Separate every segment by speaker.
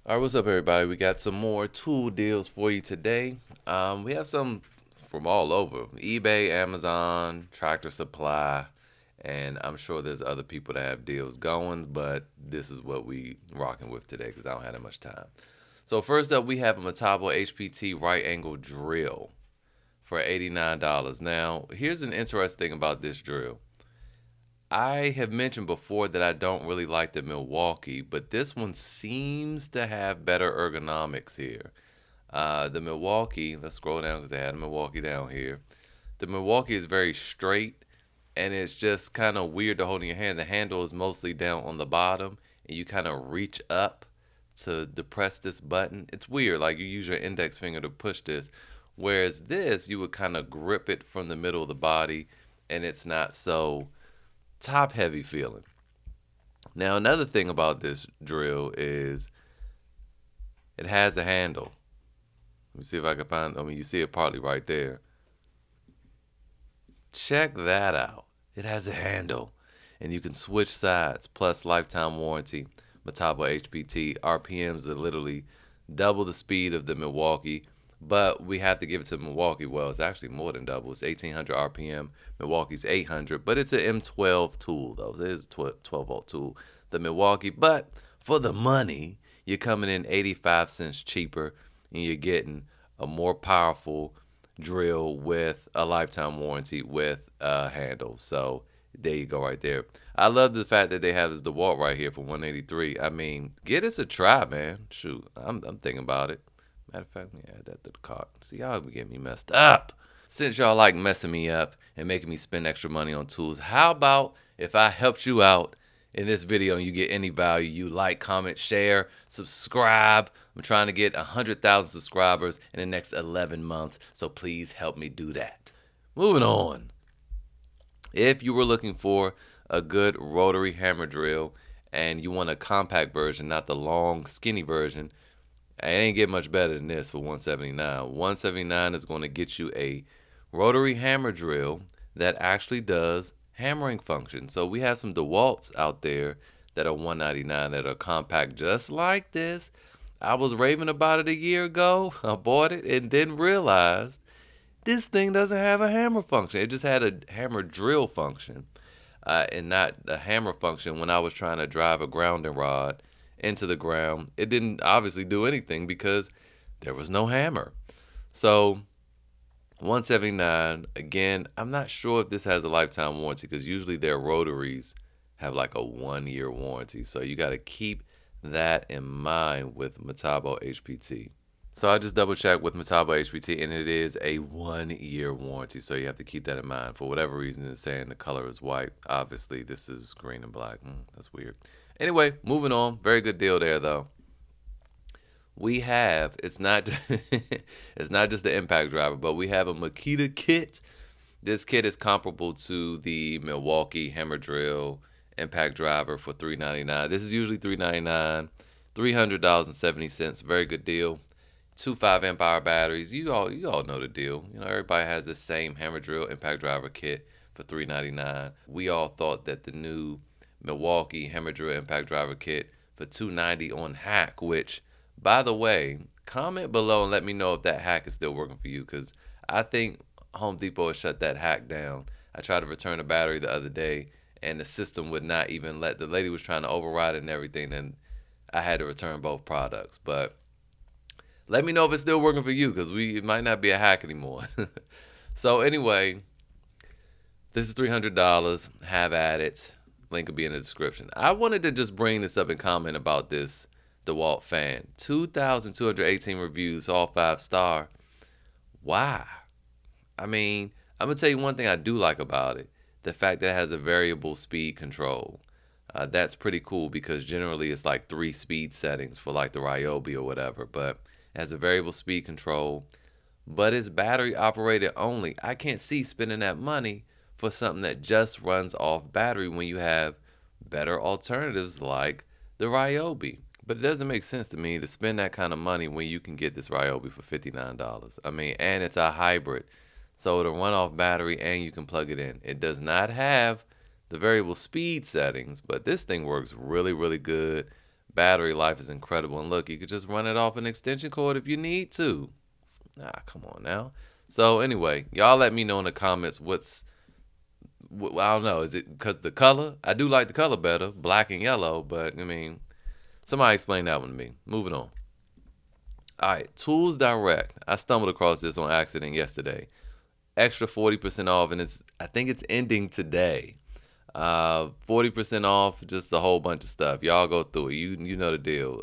Speaker 1: All right, what's up, everybody? We got some more tool deals for you today. We have some from all over: eBay, Amazon, Tractor Supply, and I'm sure there's other people that have deals going, but this is what we rocking with today because I don't have that much time. So first up, we have a Metabo HPT right angle drill for $89. Now, here's an interesting thing about this drill. I have mentioned before that I don't really like the Milwaukee, but this one seems to have better ergonomics here. The Milwaukee, let's scroll down because they had a Milwaukee down here. The Milwaukee is very straight and it's just kind of weird to hold in your hand. The handle is mostly down on the bottom and you kind of reach up to depress this button. It's weird, like you use your index finger to push this. Whereas this, you would kind of grip it from the middle of the body and it's not so top heavy feeling. Now, another thing about this drill is it has a handle. Let me see if I can find, you see it partly right there. Check that out. It has a handle and you can switch sides, plus lifetime warranty. Metabo HPT RPMs are literally double the speed of the Milwaukee, but we have to give it to Milwaukee. Well, it's actually more than double. It's 1800 RPM. Milwaukee's 800, but it's an M12 tool though. It is a 12-volt tool. The Milwaukee, but for the money, you're coming in 85 cents cheaper, and you're getting a more powerful drill with a lifetime warranty with a handle. So there you go right there. I love the fact that they have this DeWalt right here for 183. I mean, get us a try, man. Shoot, I'm thinking about it. Matter of fact, let me add that to the cart. See, y'all be getting me messed up. Since y'all like messing me up and making me spend extra money on tools, how about if I helped you out in this video and you get any value, you like, comment, share, subscribe. I'm trying to get 100,000 subscribers in the next 11 months, so please help me do that. Moving on. If you were looking for a good rotary hammer drill and you want a compact version, not the long, skinny version, it ain't get much better than this for 179. 179 is going to get you a rotary hammer drill that actually does hammering function. So we have some DeWalts out there that are 199 that are compact just like this. I was raving about it a year ago. I bought it and then realized this thing doesn't have a hammer function. It just had a hammer drill function, and not a hammer function when I was trying to drive a grounding rod into the ground. It didn't obviously do anything because there was no hammer. So 179, again, I'm not sure if this has a lifetime warranty because usually their rotaries have like a 1 year warranty. So you got to keep that in mind with Metabo HPT. So I just double checked with Metabo HPT and it is a 1 year warranty. So you have to keep that in mind. For whatever reason, it's saying the color is white. Obviously, this is green and black. That's weird. Anyway, moving on. Very good deal there, though. We have, it's not it's not just the impact driver, but we have a Makita kit. This kit is comparable to the Milwaukee hammer drill impact driver for $399. This is usually $399, $300.70. Very good deal. Two 5 amp hour batteries. You all know the deal. You know, everybody has the same hammer drill impact driver kit for $399. We all thought that the new Milwaukee hammer drill impact driver kit for $290 on hack, which, by the way, comment below and let me know if that hack is still working for you, because I think Home Depot has shut that hack down. I tried to return a battery the other day and the system would not even let, the lady was trying to override it and everything, and I had to return both products. But let me know if it's still working for you, because it might not be a hack anymore. So anyway, this is $300. Have at it. Link will be in the description. I wanted to just bring this up and comment about this DeWalt Fan. 2,218 reviews, all 5-star. Why? I mean, I'm going to tell you one thing I do like about it. The fact that it has a variable speed control. That's pretty cool because generally it's like 3 speed settings for like the Ryobi or whatever. But it has a variable speed control. But it's battery operated only. I can't see spending that money for something that just runs off battery when you have better alternatives like the Ryobi. But it doesn't make sense to me to spend that kind of money when you can get this Ryobi for $59. I mean, and it's a hybrid. So it'll run off battery and you can plug it in. It does not have the variable speed settings, but this thing works really, really good. Battery life is incredible. And look, you could just run it off an extension cord if you need to. Nah, come on now. So anyway, y'all let me know in the comments I don't know. Is it because the color? I do like the color better, black and yellow. But I mean, somebody explain that one to me. Moving on. All right, Tools Direct. I stumbled across this on accident yesterday. Extra 40% off, and I think it's ending today. 40% off, just a whole bunch of stuff. Y'all go through it. You know the deal.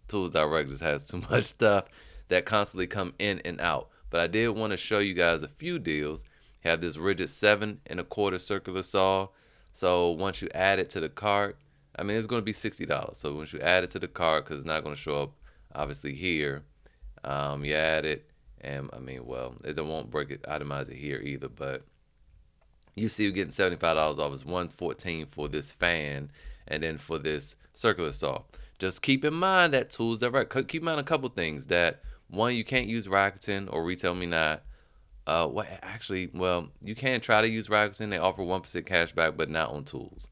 Speaker 1: Tools Direct just has too much stuff that constantly come in and out. But I did want to show you guys a few deals. Have this rigid 7 1/4 circular saw. So once you add it to the cart, I mean it's going to be $60. So once you add it to the cart, because it's not going to show up obviously here, you add it, and I mean, well, it won't itemize it here either, but you see you're getting $75 off. It's $114 for this fan, and then for this circular saw. Just keep in mind that Tools Direct. Keep in mind a couple things. That one, you can't use Rakuten or Retail Me Not. You can try to use Rakuten. They offer 1% cash back, but not on tools.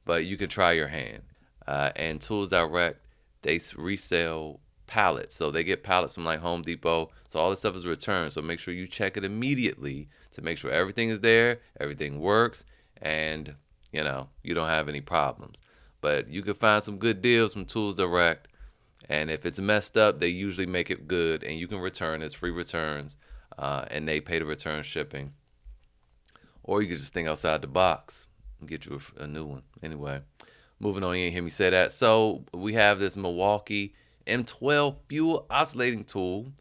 Speaker 1: But you can try your hand. And Tools Direct, they resell pallets. So they get pallets from like Home Depot. So all this stuff is returned. So make sure you check it immediately to make sure everything is there, everything works, and you don't have any problems. But you can find some good deals from Tools Direct. And if it's messed up, they usually make it good, and you can return. It's free returns, and they pay the return shipping. Or you can just think outside the box and get you a new one. Anyway, moving on, you didn't hear me say that. So we have this Milwaukee M12 fuel oscillating tool.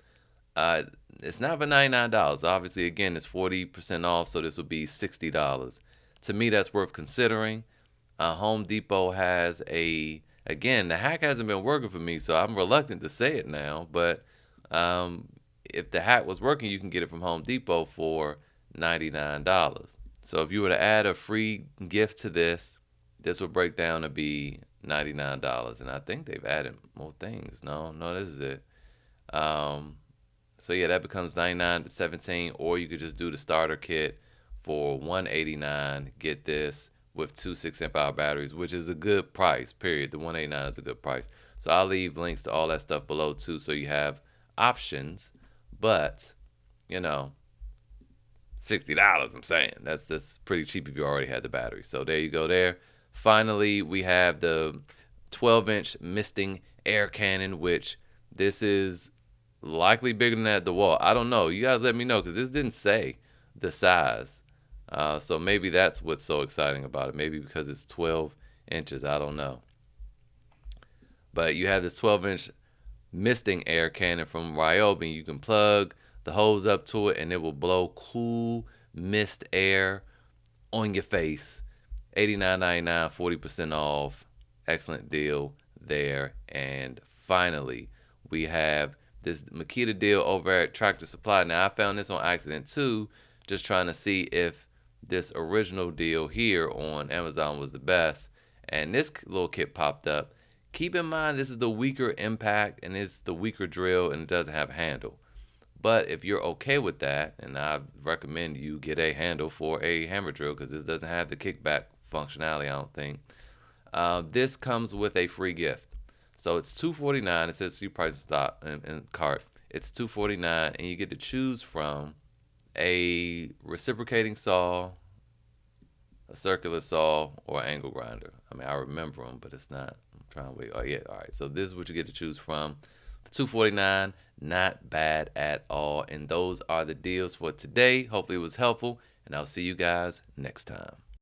Speaker 1: It's not for $99. Obviously, again, it's 40% off, so this would be $60. To me, that's worth considering. Home Depot has again, the hack hasn't been working for me, so I'm reluctant to say it now, but if the hack was working, you can get it from Home Depot for $99. So if you were to add a free gift to this would break down to be $99. And I think they've added more things. No, this is it. So yeah, that becomes $99 to $17, or you could just do the starter kit for $189. Get this with two 6 amp hour batteries, which is a good price. Period. The $189 is a good price. So I'll leave links to all that stuff below too, so you have options. But $60. I'm saying that's pretty cheap if you already had the battery. So there you go. There. Finally, we have the 12-inch misting air cannon, which this is likely bigger than that DeWalt. I don't know. You guys let me know, because this didn't say the size. So maybe that's what's so exciting about it. Maybe because it's 12 inches. I don't know. But you have this 12-inch misting air cannon from Ryobi. You can plug the hose up to it, and it will blow cool mist air on your face. $89.99, 40% off. Excellent deal there. And finally, we have this Makita deal over at Tractor Supply. Now, I found this on accident too, just trying to see if this original deal here on Amazon was the best. And this little kit popped up. Keep in mind, this is the weaker impact, and it's the weaker drill, and it doesn't have a handle. But if you're okay with that, and I recommend you get a handle for a hammer drill, because this doesn't have the kickback functionality, I don't think. This comes with a free gift. So it's $249. It says see price in stock in cart. It's $249, and you get to choose from a reciprocating saw, a circular saw, or an angle grinder. I mean, I remember them, but it's not. I'm trying to wait. Oh yeah, all right. So this is what you get to choose from. $249, not bad at all. And those are the deals for today. Hopefully it was helpful, and I'll see you guys next time.